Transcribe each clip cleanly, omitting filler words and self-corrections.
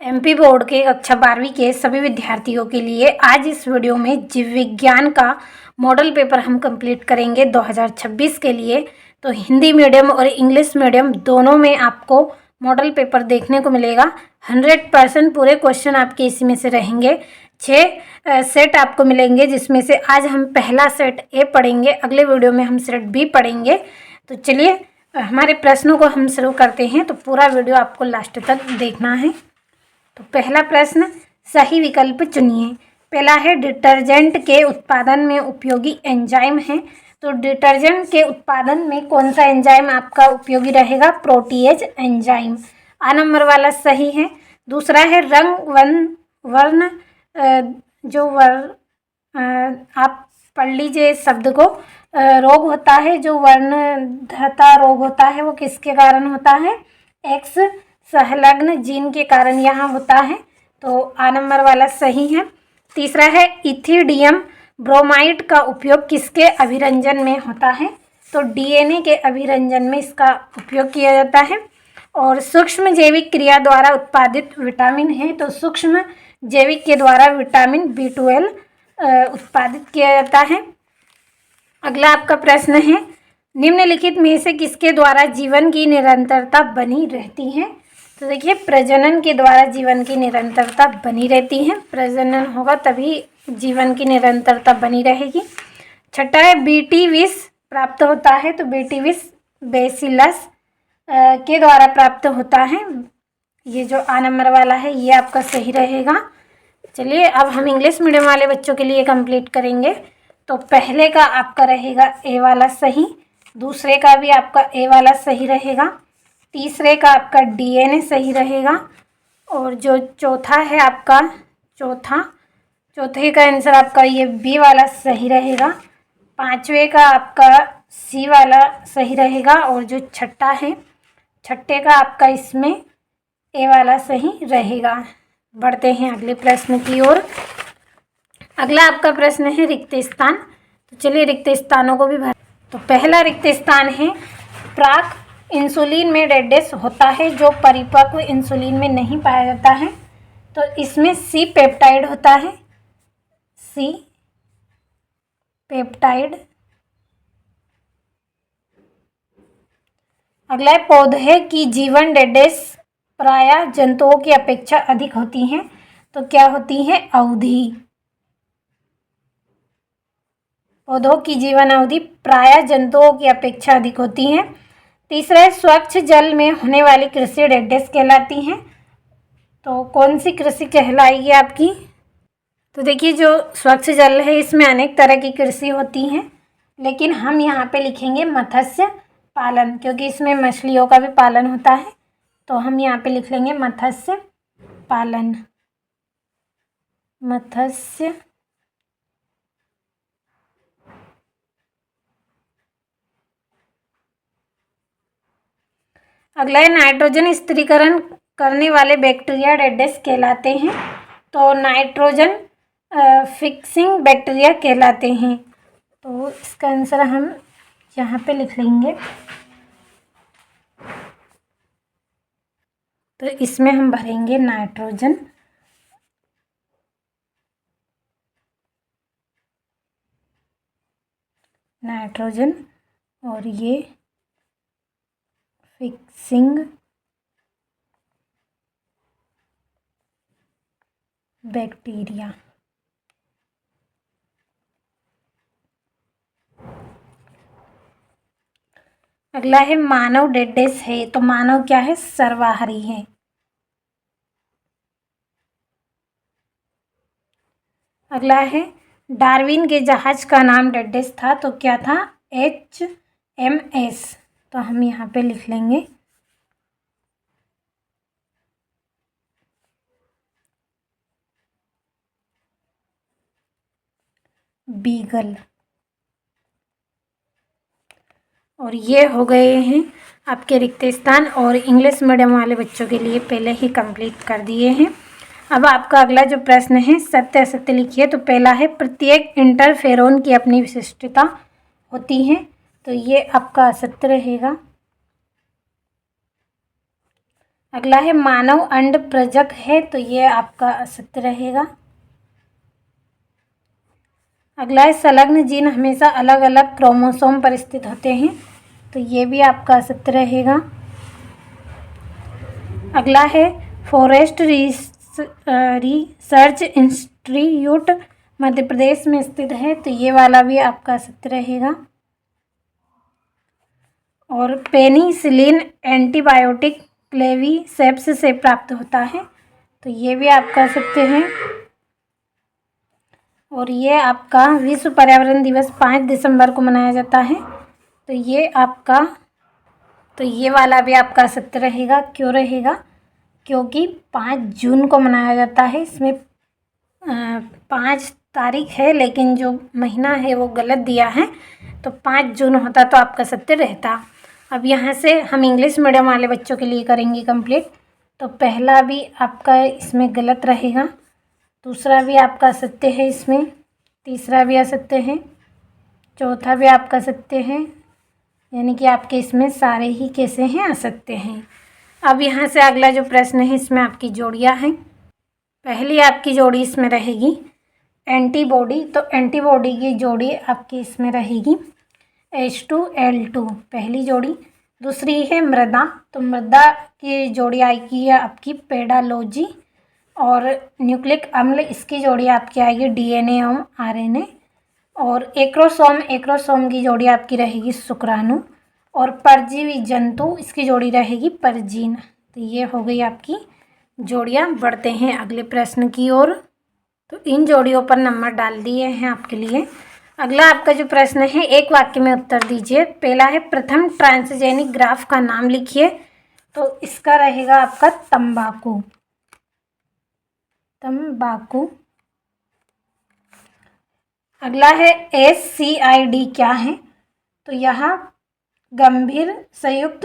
MP board के कक्षा 12वीं के सभी विद्यार्थियों के लिए आज इस वीडियो में जीव विज्ञान का मॉडल पेपर हम कंप्लीट करेंगे 2026 के लिए। तो हिंदी मीडियम और इंग्लिश मीडियम दोनों में आपको मॉडल पेपर देखने को मिलेगा। 100% पूरे क्वेश्चन आपके इसी में से रहेंगे। 6 सेट आपको मिलेंगे, जिसमें से आज हम पहला सेट ए पढ़ेंगे, अगले वीडियो में हम सेट बी पढ़ेंगे। तो चलिए हमारे प्रश्नों को हम शुरू करते हैं। तो पूरा वीडियो आपको लास्ट तक देखना है। तो पहला प्रश्न, सही विकल्प चुनिए। पहला है डिटर्जेंट के उत्पादन में उपयोगी एंजाइम है। तो डिटर्जेंट के उत्पादन में कौन सा एंजाइम आपका उपयोगी रहेगा? Protease enzyme. आ नंबर वाला सही है। दूसरा है रंग वर्ण आप पढ़ लीजिए इस शब्द को। रोग होता है जो वर्णधता रोग होता है, वो किसके कारण होता है? एक्स संलग्न जीन के कारण यहाँ होता है। तो आ नंबर वाला सही है। तीसरा है इथिडियम ब्रोमाइड का उपयोग किसके अभिरंजन में होता है? तो डीएनए के अभिरंजन में इसका उपयोग किया जाता है। और सूक्ष्म जैविक क्रिया द्वारा उत्पादित विटामिन है। तो सूक्ष्म जैविक के द्वारा विटामिन B12 उत्पादित किया जाता है। अगला आपका प्रश्न है, निम्नलिखित में से किसके द्वारा जीवन की निरंतरता बनी रहती है? तो देखिए, प्रजनन के द्वारा जीवन की निरंतरता बनी रहती है। प्रजनन होगा तभी जीवन की निरंतरता बनी रहेगी। छठा है बीटी विष प्राप्त होता है। तो बीटी विष बेसिलस के द्वारा प्राप्त होता है। ये जो आ नंबर वाला है ये आपका सही रहेगा। चलिए अब हम इंग्लिश मीडियम वाले बच्चों के लिए कंप्लीट करेंगे। तो पहले का आपका रहेगा ए वाला सही, दूसरे का भी आपका ए वाला सही रहेगा, तीसरे का आपका डीएनए सही रहेगा, और जो चौथा है आपका चौथे का आंसर आपका ये बी वाला सही रहेगा, पांचवे का आपका सी वाला सही रहेगा, और जो छठे का आपका इसमें ए वाला सही रहेगा। बढ़ते हैं अगले प्रश्न की ओर। अगला आपका प्रश्न है रिक्त स्थान। तो चलिए रिक्त स्थानों को भी भर। तो पहला रिक्त स्थान है प्राक इंसुलिन में डैश होता है जो परिपक्व इंसुलिन में नहीं पाया जाता है। तो इसमें सी पेप्टाइड होता है, सी पेप्टाइड। अगला है पौधे की जीवन डैश प्रायः जंतुओं की अपेक्षा अधिक होती हैं। तो क्या होती है? अवधि। पौधों की जीवन अवधि प्रायः जंतुओं की अपेक्षा अधिक होती है। तीसरा है स्वच्छ जल में होने वाली कृषि डैश कहलाती है। तो कौन सी कृषि कहलाएगी आपकी? तो देखिए, जो स्वच्छ जल है इसमें अनेक तरह की कृषि होती हैं, लेकिन हम यहाँ पे लिखेंगे मत्स्य पालन, क्योंकि इसमें मछलियों का भी पालन होता है। तो हम यहाँ पे लिख लेंगे मत्स्य पालन, मत्स्य। अगला है नाइट्रोजन स्थिरीकरण करने वाले बैक्टीरिया डैश कहलाते हैं। तो नाइट्रोजन फिक्सिंग बैक्टीरिया कहलाते हैं। तो इसका आंसर हम यहाँ पे लिख लेंगे। तो इसमें हम भरेंगे नाइट्रोजन, और ये फिक्सिंग बैक्टीरिया। अगला है मानव डैश है। तो मानव क्या है? सर्वाहारी है। अगला है डार्विन के जहाज का नाम डैश था। तो क्या था? HMS। तो हम यहाँ पे लिख लेंगे बीगल। और ये हो गए हैं आपके रिक्त स्थान, और इंग्लिश मीडियम वाले बच्चों के लिए पहले ही कंप्लीट कर दिए हैं। अब आपका अगला जो प्रश्न है सत्य असत्य लिखिए। तो पहला है प्रत्येक इंटरफेरोन की अपनी विशिष्टता होती है। तो ये आपका असत्य रहेगा। अगला है मानव अंड प्रजक है, तो ये आपका असत्य रहेगा। अगला है संलग्न जीन हमेशा अलग अलग क्रोमोसोम पर स्थित होते हैं, तो ये भी आपका असत्य रहेगा। अगला है forest research institute Madhya Pradesh में स्थित है, तो ये वाला भी आपका असत्य रहेगा। और पेनिसिलिन एंटीबायोटिक क्लेवीसेप्स से प्राप्त होता है, तो ये भी आपका सत्य है। और ये आपका विश्व पर्यावरण दिवस 5 दिसंबर को मनाया जाता है, तो ये वाला भी आपका सत्य रहेगा। क्यों रहेगा? क्योंकि 5 जून को मनाया जाता है। इसमें 5 तारीख है, लेकिन जो महीना है वो गलत दिया है, तो 5 जून होता तो आपका सत्य रहता। अब यहाँ से हम इंग्लिश मीडियम वाले बच्चों के लिए करेंगे कंप्लीट। तो पहला भी आपका इसमें गलत रहेगा, दूसरा भी आपका सत्य है, इसमें तीसरा भी असत्य है, चौथा भी आपका सत्य है, यानी कि आपके इसमें सारे ही कैसे हैं? असत्य हैं। अब यहाँ से अगला जो प्रश्न है, इसमें आपकी जोड़ियाँ हैं। पहली आपकी जोड़ी इसमें रहेगी एंटीबॉडी, तो एंटीबॉडी की जोड़ी आपकी इसमें रहेगी H2L2 पहली जोड़ी। दूसरी है मृदा, तो मृदा की जोड़ी आएगी आपकी पेडालोजी। और न्यूक्लिक अम्ल, इसकी जोड़ी आपकी आएगी DNA और RNA। और एक्रोसोम की जोड़ी आपकी रहेगी शुक्राणु। और परजीवी जंतु, इसकी जोड़ी रहेगी परजीन। तो ये हो गई आपकी जोड़ियाँ। बढ़ते हैं अगले प्रश्न की ओर। तो इन जोड़ियों पर नंबर डाल दिए हैं आपके लिए। अगला आपका जो प्रश्न है, एक वाक्य में उत्तर दीजिए। पहला है प्रथम ट्रांसजेनिक ग्राफ का नाम लिखिए, तो इसका रहेगा आपका तंबाकू। अगला है SCID क्या है? तो यहाँ गंभीर संयुक्त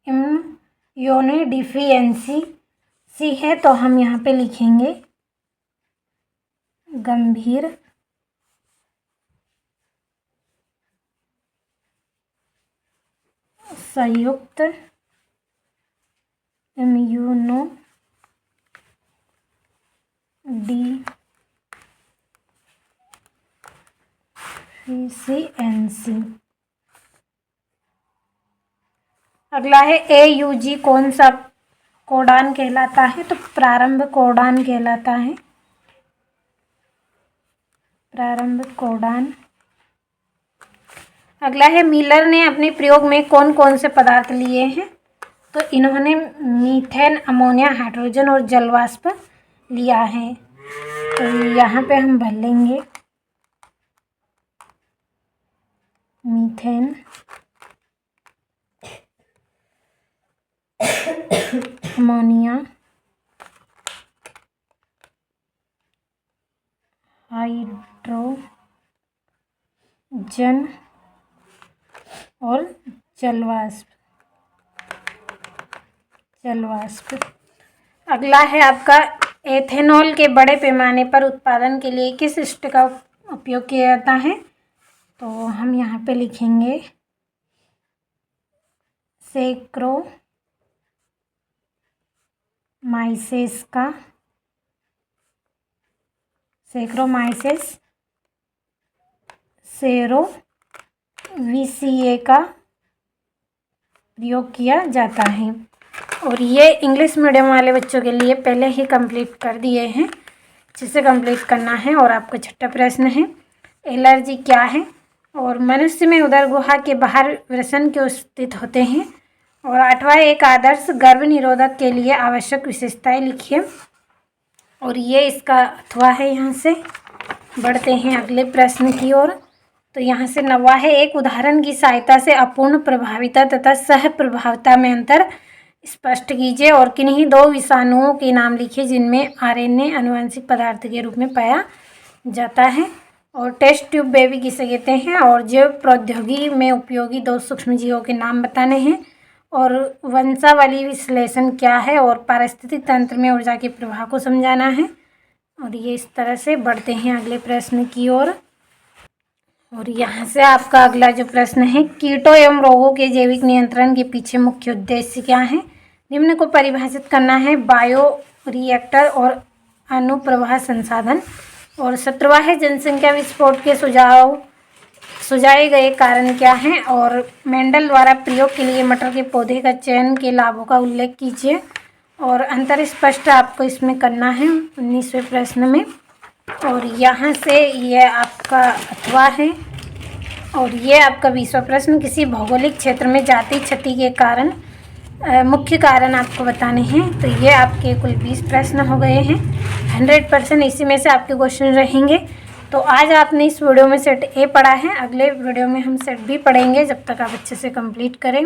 इम्यूनोडिफिशियेंसी है, तो हम यहाँ पे लिखेंगे गंभीर संयुक्त इम्यूनोडिफिशियेंसी। अगला है AUG कौन सा कोडान कहलाता है? तो प्रारंभ कोडान कहलाता है, प्रारंभ कोडान। अगला है मिलर ने अपने प्रयोग में कौन कौन से पदार्थ लिए हैं? तो इन्होंने मीथेन, अमोनिया, हाइड्रोजन और जलवाष्प लिया है, तो यहाँ पे हम भर लेंगे मीथेन, अमोनिया, हाइड्रोजन और जलवाष्प। अगला है आपका एथेनॉल के बड़े पैमाने पर उत्पादन के लिए किस यीस्ट का उपयोग किया जाता है? तो हम यहाँ पे लिखेंगे सैक्रोमाइसेस सेरोवीसीए का प्रयोग किया जाता है। और ये इंग्लिश मीडियम वाले बच्चों के लिए पहले ही कंप्लीट कर दिए हैं, जिसे कंप्लीट करना है। और आपका छठा प्रश्न है एलर्जी क्या है? और मनुष्य में उदर गुहा के बाहर वृषण क्यों स्थित होते हैं? और आठवां एक आदर्श गर्भ निरोधक के लिए आवश्यक विशेषताएं लिखिए, और ये इसका अथवा है। यहाँ से बढ़ते हैं अगले प्रश्न की ओर। तो यहाँ से नवा है एक उदाहरण की सहायता से अपूर्ण प्रभाविता तथा सह प्रभाविता में अंतर स्पष्ट कीजिए, और किन्हीं 2 विषाणुओं के नाम लिखिए जिनमें RNA आनुवंशिक पदार्थ के रूप में पाया जाता है। और टेस्ट ट्यूब बेबी किसे कहते हैं? और जैव प्रौद्योगिकी में उपयोगी 2 सूक्ष्मजीवों के नाम बताने हैं। और वंशावली विश्लेषण क्या है? और पारिस्थितिक तंत्र में ऊर्जा के प्रवाह को समझाना है। और ये इस तरह से बढ़ते हैं अगले प्रश्न की ओर। और यहाँ से आपका अगला जो प्रश्न है कीटों एवं रोगों के जैविक नियंत्रण के पीछे मुख्य उद्देश्य क्या है? निम्न को परिभाषित करना है। बायो रिएक्टर और अनुप्रवाह संसाधन। और 17वां है जनसंख्या विस्फोट के सुझाए गए कारण क्या हैं। और मेंडल द्वारा प्रयोग के लिए मटर के पौधे का चयन के लाभों का उल्लेख कीजिए। और अंतर स्पष्ट आपको इसमें करना है 19वें प्रश्न में। और यहाँ से ये आपका 8वां है और ये आपका 20वां प्रश्न। किसी भौगोलिक क्षेत्र में जाति क्षति के कारण मुख्य कारण आपको बताने हैं। तो ये आपके कुल 20 प्रश्न हो गए हैं। 100% इसी में से आपके क्वेश्चन रहेंगे। तो आज आपने इस वीडियो में सेट ए पढ़ा है, अगले वीडियो में हम सेट बी पढ़ेंगे। जब तक आप अच्छे से कंप्लीट करें।